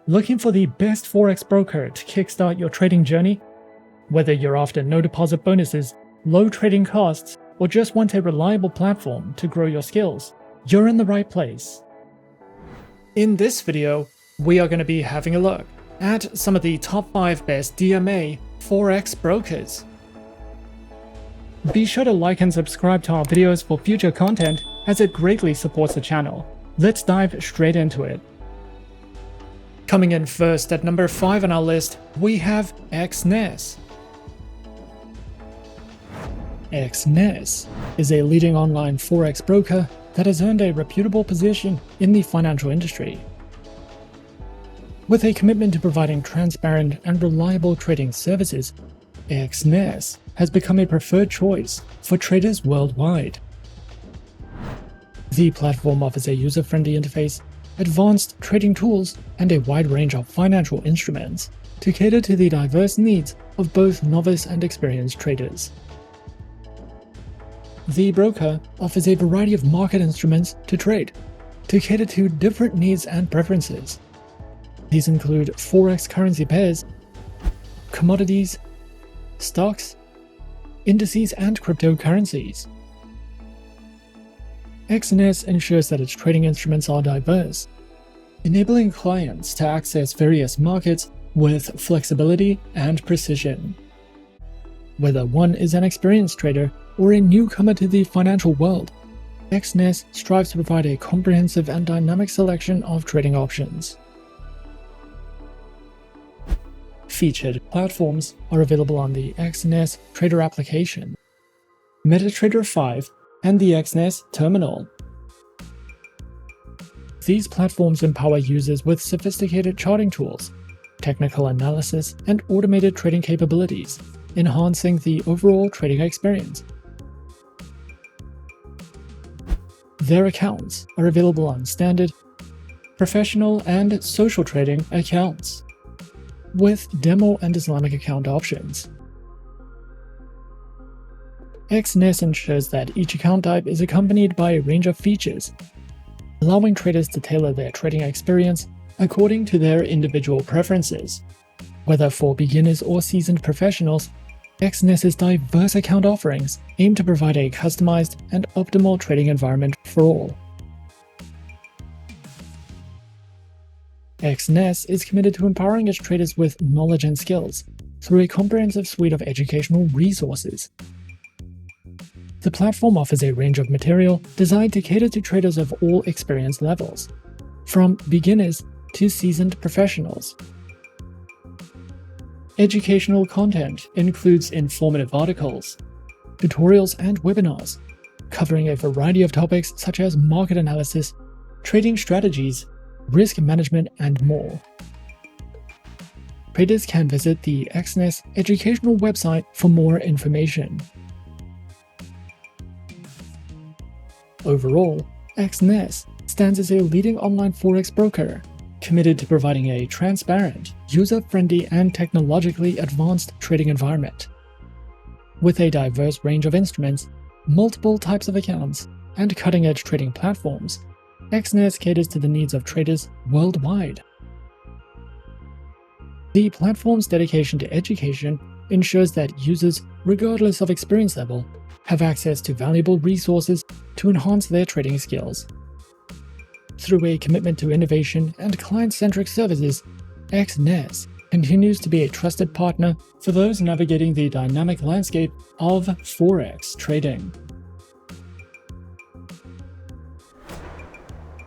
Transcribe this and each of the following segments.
Looking for the best Forex broker to kickstart your trading journey? Whether you're after no deposit bonuses, low trading costs, or just want a reliable platform to grow your skills, you're in the right place. In this video, we are going to be having a look at some of the top 5 best DMA Forex brokers. Be sure to like and subscribe to our videos for future content, as it greatly supports the channel. Let's dive straight into it. Coming in first at number 5 on our list, we have Exness. Exness is a leading online Forex broker that has earned a reputable position in the financial industry. With a commitment to providing transparent and reliable trading services, Exness has become a preferred choice for traders worldwide. The platform offers a user-friendly interface, advanced trading tools, and a wide range of financial instruments to cater to the diverse needs of both novice and experienced traders. The broker offers a variety of market instruments to trade, to cater to different needs and preferences. These include Forex currency pairs, commodities, stocks, indices, and cryptocurrencies. Exness ensures that its trading instruments are diverse, enabling clients to access various markets with flexibility and precision. Whether one is an experienced trader or a newcomer to the financial world, Exness strives to provide a comprehensive and dynamic selection of trading options. Featured platforms are available on the Exness Trader application, MetaTrader 5, and the Exness Terminal. These platforms empower users with sophisticated charting tools, technical analysis, and automated trading capabilities, enhancing the overall trading experience. Their accounts are available on standard, professional, and social trading accounts, with demo and Islamic account options. Exness ensures that each account type is accompanied by a range of features, allowing traders to tailor their trading experience according to their individual preferences. Whether for beginners or seasoned professionals, Exness's diverse account offerings aim to provide a customized and optimal trading environment for all. Exness is committed to empowering its traders with knowledge and skills through a comprehensive suite of educational resources. The platform offers a range of material designed to cater to traders of all experience levels, from beginners to seasoned professionals. Educational content includes informative articles, tutorials, and webinars, covering a variety of topics such as market analysis, trading strategies, risk management, and more. Traders can visit the Exness educational website for more information. Overall, Exness stands as a leading online Forex broker, committed to providing a transparent, user-friendly, and technologically advanced trading environment. With a diverse range of instruments, multiple types of accounts, and cutting-edge trading platforms, Exness caters to the needs of traders worldwide. The platform's dedication to education ensures that users, regardless of experience level, have access to valuable resources to enhance their trading skills. Through a commitment to innovation and client-centric services, Exness continues to be a trusted partner for those navigating the dynamic landscape of Forex trading.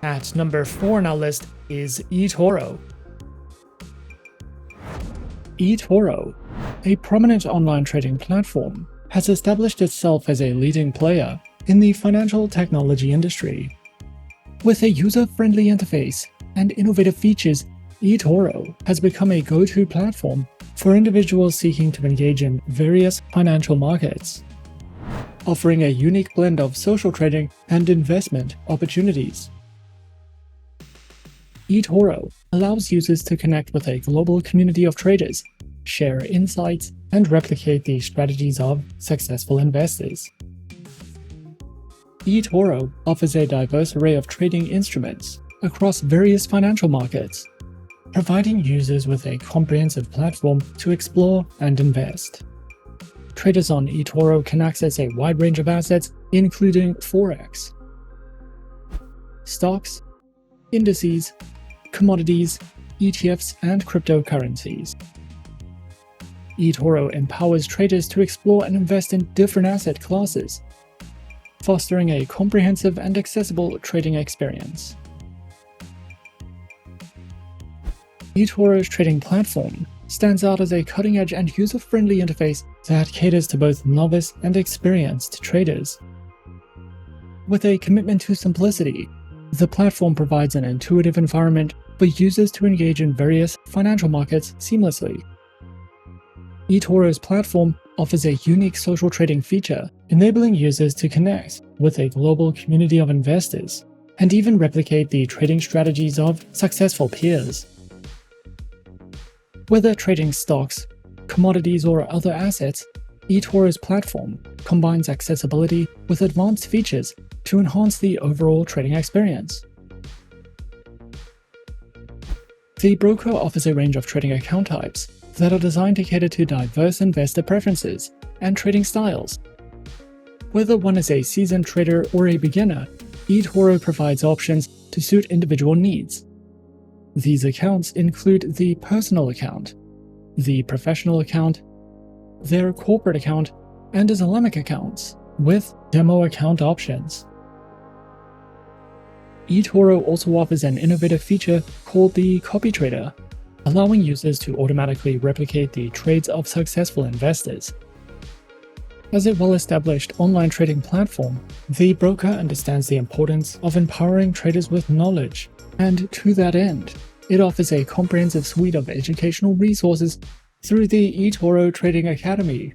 At number 4 on our list is eToro. eToro, a prominent online trading platform, has established itself as a leading player in the financial technology industry. With a user-friendly interface and innovative features, eToro has become a go-to platform for individuals seeking to engage in various financial markets, offering a unique blend of social trading and investment opportunities. eToro allows users to connect with a global community of traders, share insights, and replicate the strategies of successful investors. eToro offers a diverse array of trading instruments across various financial markets, providing users with a comprehensive platform to explore and invest. Traders on eToro can access a wide range of assets, including Forex, stocks, indices, commodities, ETFs, and cryptocurrencies. eToro empowers traders to explore and invest in different asset classes, fostering a comprehensive and accessible trading experience. eToro's trading platform stands out as a cutting-edge and user-friendly interface that caters to both novice and experienced traders. With a commitment to simplicity, the platform provides an intuitive environment for users to engage in various financial markets seamlessly. eToro's platform offers a unique social trading feature, enabling users to connect with a global community of investors and even replicate the trading strategies of successful peers. Whether trading stocks, commodities, or other assets, eToro's platform combines accessibility with advanced features to enhance the overall trading experience. The broker offers a range of trading account types that are designed to cater to diverse investor preferences and trading styles. Whether one is a seasoned trader or a beginner, eToro provides options to suit individual needs. These accounts include the personal account, the professional account, their corporate account, and Islamic accounts, with demo account options. eToro also offers an innovative feature called the Copy Trader, allowing users to automatically replicate the trades of successful investors. As a well-established online trading platform, the broker understands the importance of empowering traders with knowledge, and to that end, it offers a comprehensive suite of educational resources through the eToro Trading Academy.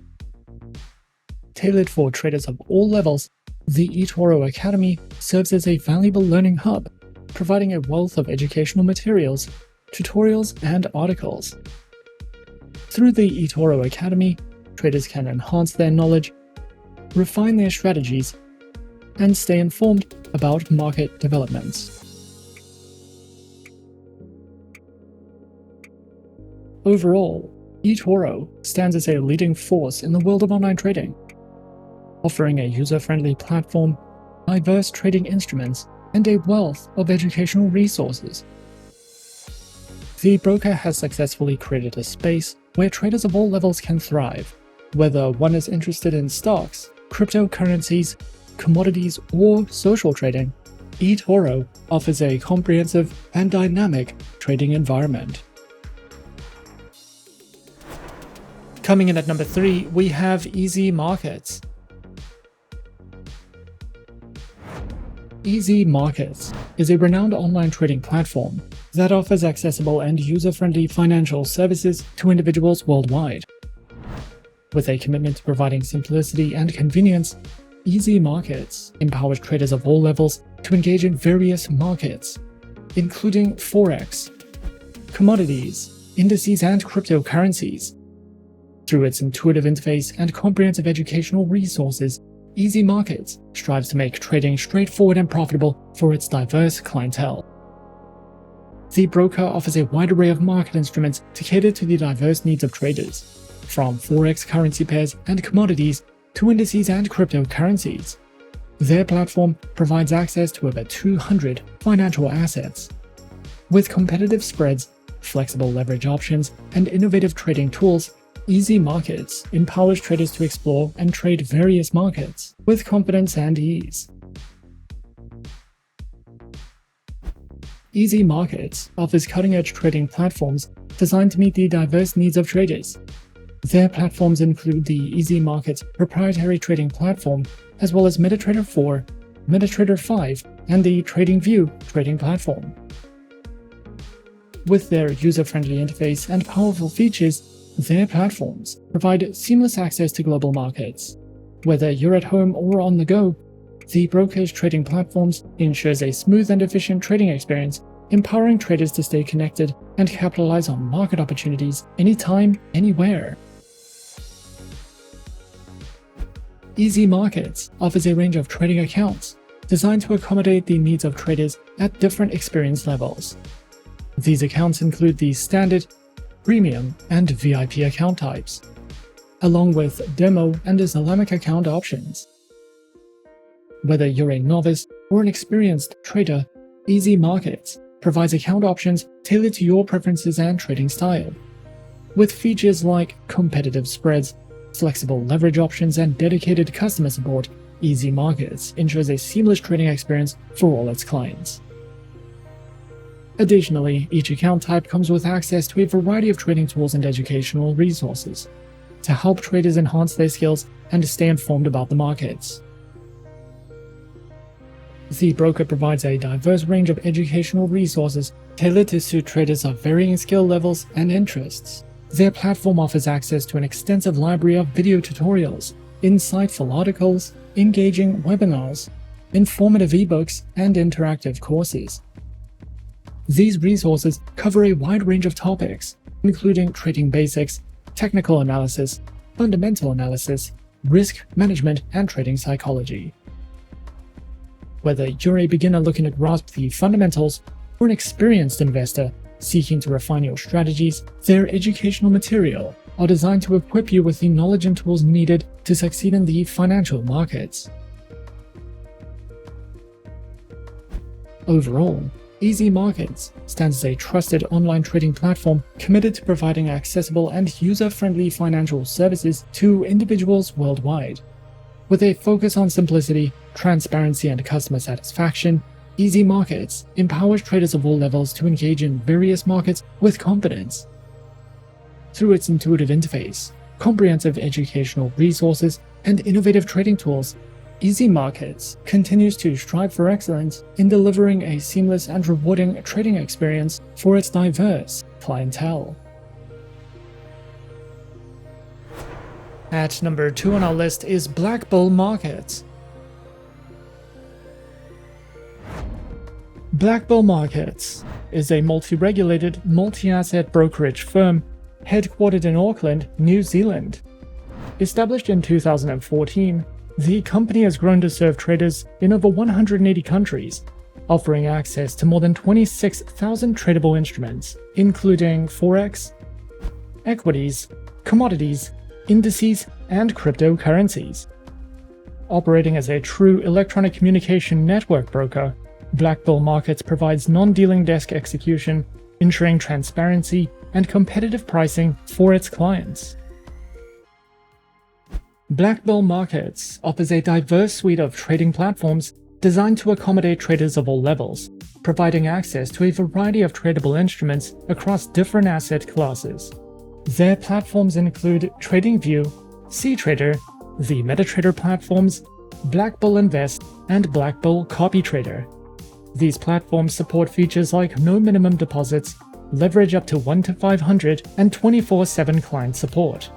Tailored for traders of all levels, the eToro Academy serves as a valuable learning hub, providing a wealth of educational materials, tutorials, and articles. Through the eToro Academy, traders can enhance their knowledge, refine their strategies, and stay informed about market developments. Overall, eToro stands as a leading force in the world of online trading, offering a user-friendly platform, diverse trading instruments, and a wealth of educational resources. The broker has successfully created a space where traders of all levels can thrive, whether one is interested in stocks, cryptocurrencies, commodities, or social trading. eToro offers a comprehensive and dynamic trading environment. Coming in at number 3, we have EasyMarkets. EasyMarkets is a renowned online trading platform that offers accessible and user-friendly financial services to individuals worldwide. With a commitment to providing simplicity and convenience, EasyMarkets empowers traders of all levels to engage in various markets, including Forex, commodities, indices, and cryptocurrencies. Through its intuitive interface and comprehensive educational resources, EasyMarkets strives to make trading straightforward and profitable for its diverse clientele. The broker offers a wide array of market instruments to cater to the diverse needs of traders, from Forex currency pairs and commodities to indices and cryptocurrencies. Their platform provides access to over 200 financial assets. With competitive spreads, flexible leverage options, and innovative trading tools, EasyMarkets empowers traders to explore and trade various markets with confidence and ease. EasyMarkets offers cutting-edge trading platforms designed to meet the diverse needs of traders. Their platforms include the EasyMarkets proprietary trading platform, as well as MetaTrader 4, MetaTrader 5, and the TradingView trading platform. With their user-friendly interface and powerful features, their platforms provide seamless access to global markets. Whether you're at home or on the go, the broker's trading platforms ensures a smooth and efficient trading experience, empowering traders to stay connected and capitalize on market opportunities anytime, anywhere. EasyMarkets offers a range of trading accounts designed to accommodate the needs of traders at different experience levels. These accounts include the standard, premium, and VIP account types, along with demo and Islamic account options. Whether you're a novice or an experienced trader, EasyMarkets provides account options tailored to your preferences and trading style. With features like competitive spreads, flexible leverage options, and dedicated customer support, EasyMarkets ensures a seamless trading experience for all its clients. Additionally, each account type comes with access to a variety of trading tools and educational resources to help traders enhance their skills and stay informed about the markets. The broker provides a diverse range of educational resources tailored to suit traders of varying skill levels and interests. Their platform offers access to an extensive library of video tutorials, insightful articles, engaging webinars, informative ebooks, and interactive courses. These resources cover a wide range of topics, including trading basics, technical analysis, fundamental analysis, risk management, and trading psychology. Whether you're a beginner looking to grasp the fundamentals or an experienced investor seeking to refine your strategies, their educational material are designed to equip you with the knowledge and tools needed to succeed in the financial markets. Overall, EasyMarkets stands as a trusted online trading platform committed to providing accessible and user-friendly financial services to individuals worldwide. With a focus on simplicity, transparency, and customer satisfaction, EasyMarkets empowers traders of all levels to engage in various markets with confidence. Through its intuitive interface, comprehensive educational resources, and innovative trading tools, EasyMarkets continues to strive for excellence in delivering a seamless and rewarding trading experience for its diverse clientele. At number 2 on our list is Blackbull Markets. Blackbull Markets is a multi-regulated, multi-asset brokerage firm headquartered in Auckland, New Zealand. Established in 2014, the company has grown to serve traders in over 180 countries, offering access to more than 26,000 tradable instruments, including forex, equities, commodities, indices, and cryptocurrencies. Operating as a true electronic communication network broker, Blackbull Markets provides non-dealing desk execution, ensuring transparency and competitive pricing for its clients. Blackbull Markets offers a diverse suite of trading platforms designed to accommodate traders of all levels, providing access to a variety of tradable instruments across different asset classes. Their platforms include TradingView, CTrader, the MetaTrader platforms, Blackbull Invest, and Blackbull CopyTrader. These platforms support features like no minimum deposits, leverage up to 1 to 500, and 24/7 client support.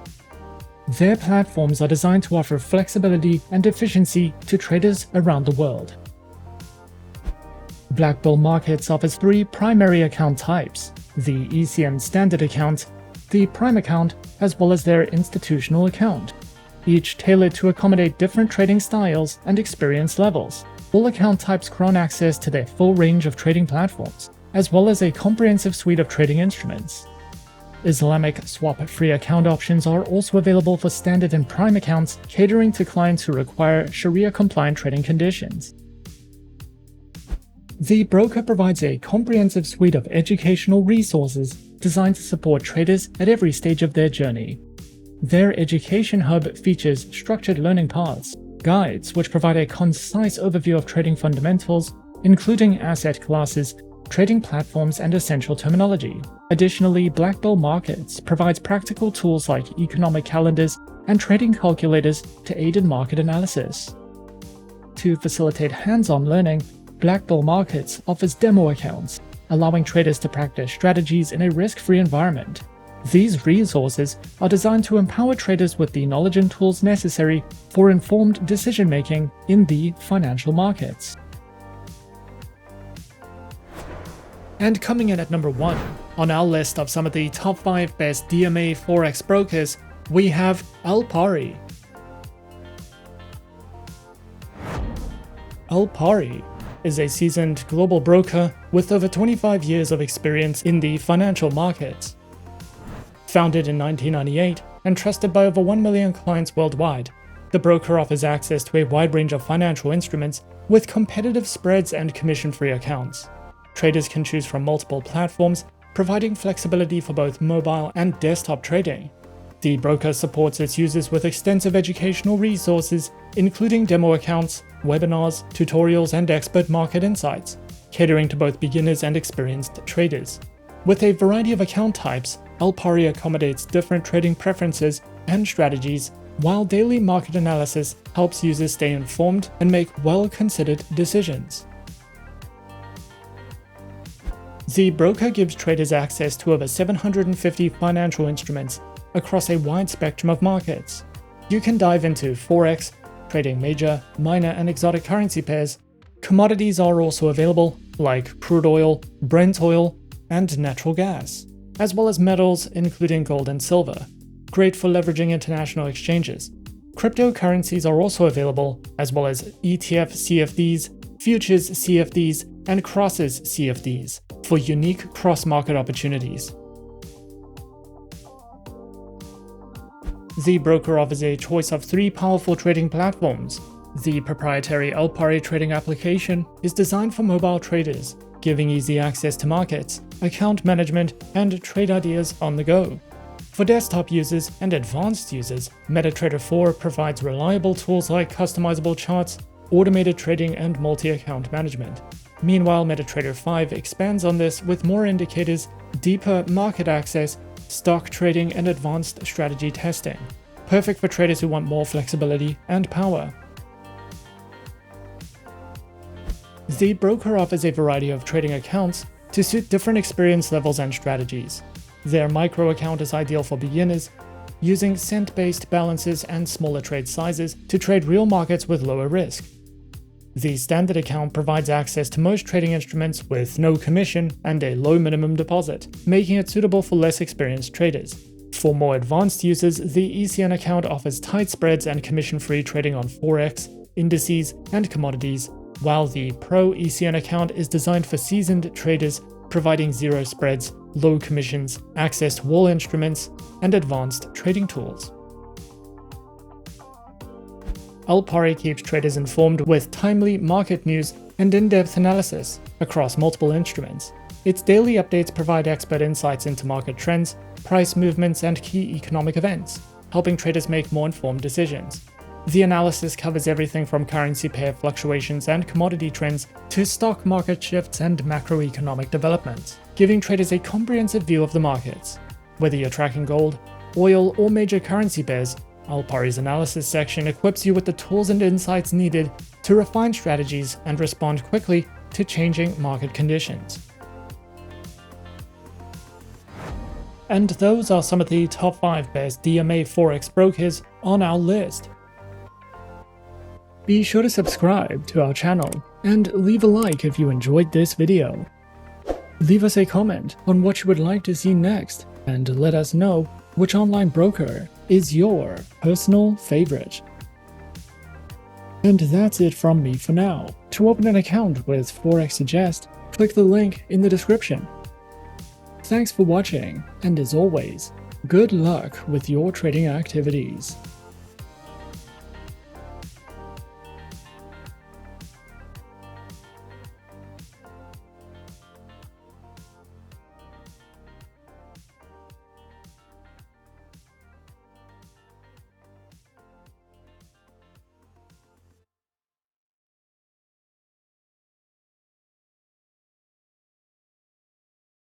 Their platforms are designed to offer flexibility and efficiency to traders around the world. Blackbull Markets offers 3 primary account types: the ECN Standard account, the Prime account, as well as their institutional account, each tailored to accommodate different trading styles and experience levels. All account types grant access to their full range of trading platforms, as well as a comprehensive suite of trading instruments. Islamic swap-free account options are also available for standard and prime accounts, catering to clients who require Sharia-compliant trading conditions. The broker provides a comprehensive suite of educational resources designed to support traders at every stage of their journey. Their education hub features structured learning paths, guides which provide a concise overview of trading fundamentals, including asset classes, trading platforms, and essential terminology. Additionally, Blackbull Markets provides practical tools like economic calendars and trading calculators to aid in market analysis. To facilitate hands-on learning, Blackbull Markets offers demo accounts, allowing traders to practice strategies in a risk-free environment. These resources are designed to empower traders with the knowledge and tools necessary for informed decision-making in the financial markets. And coming in at number 1 on our list of some of the top 5 best DMA Forex brokers, we have Alpari. Alpari is a seasoned global broker with over 25 years of experience in the financial markets. Founded in 1998 and trusted by over 1 million clients worldwide, the broker offers access to a wide range of financial instruments with competitive spreads and commission-free accounts. Traders can choose from multiple platforms, providing flexibility for both mobile and desktop trading. The broker supports its users with extensive educational resources, including demo accounts, webinars, tutorials, and expert market insights, catering to both beginners and experienced traders. With a variety of account types, Alpari accommodates different trading preferences and strategies, while daily market analysis helps users stay informed and make well-considered decisions. The broker gives traders access to over 750 financial instruments across a wide spectrum of markets. You can dive into Forex, trading major, minor, and exotic currency pairs. Commodities are also available, like crude oil, Brent oil, and natural gas, as well as metals including gold and silver, great for leveraging international exchanges. Cryptocurrencies are also available, as well as ETF CFDs, futures CFDs, and crosses CFDs for unique cross-market opportunities. The broker offers a choice of 3 powerful trading platforms. The proprietary Alpari trading application is designed for mobile traders, giving easy access to markets, account management, and trade ideas on the go. For desktop users and advanced users, MetaTrader 4 provides reliable tools like customizable charts, automated trading, and multi-account management. Meanwhile, MetaTrader 5 expands on this with more indicators, deeper market access, stock trading, and advanced strategy testing, perfect for traders who want more flexibility and power. The broker offers a variety of trading accounts to suit different experience levels and strategies. Their micro account is ideal for beginners, using cent-based balances and smaller trade sizes to trade real markets with lower risk. The standard account provides access to most trading instruments with no commission and a low minimum deposit, making it suitable for less experienced traders. For more advanced users, the ECN account offers tight spreads and commission-free trading on Forex, indices, and commodities, while the Pro ECN account is designed for seasoned traders, providing zero spreads, low commissions, access to all instruments, and advanced trading tools. Alpari keeps traders informed with timely market news and in-depth analysis across multiple instruments. Its daily updates provide expert insights into market trends, price movements, and key economic events, helping traders make more informed decisions. The analysis covers everything from currency pair fluctuations and commodity trends to stock market shifts and macroeconomic developments, giving traders a comprehensive view of the markets. Whether you're tracking gold, oil, or major currency pairs, Alpari's analysis section equips you with the tools and insights needed to refine strategies and respond quickly to changing market conditions. And those are some of the top 5 best DMA Forex brokers on our list. Be sure to subscribe to our channel and leave a like if you enjoyed this video. Leave us a comment on what you would like to see next and let us know which online broker is your personal favorite. And that's it from me for now. To open an account with Forexsuggest, click the link in the description. Thanks for watching, and as always, good luck with your trading activities.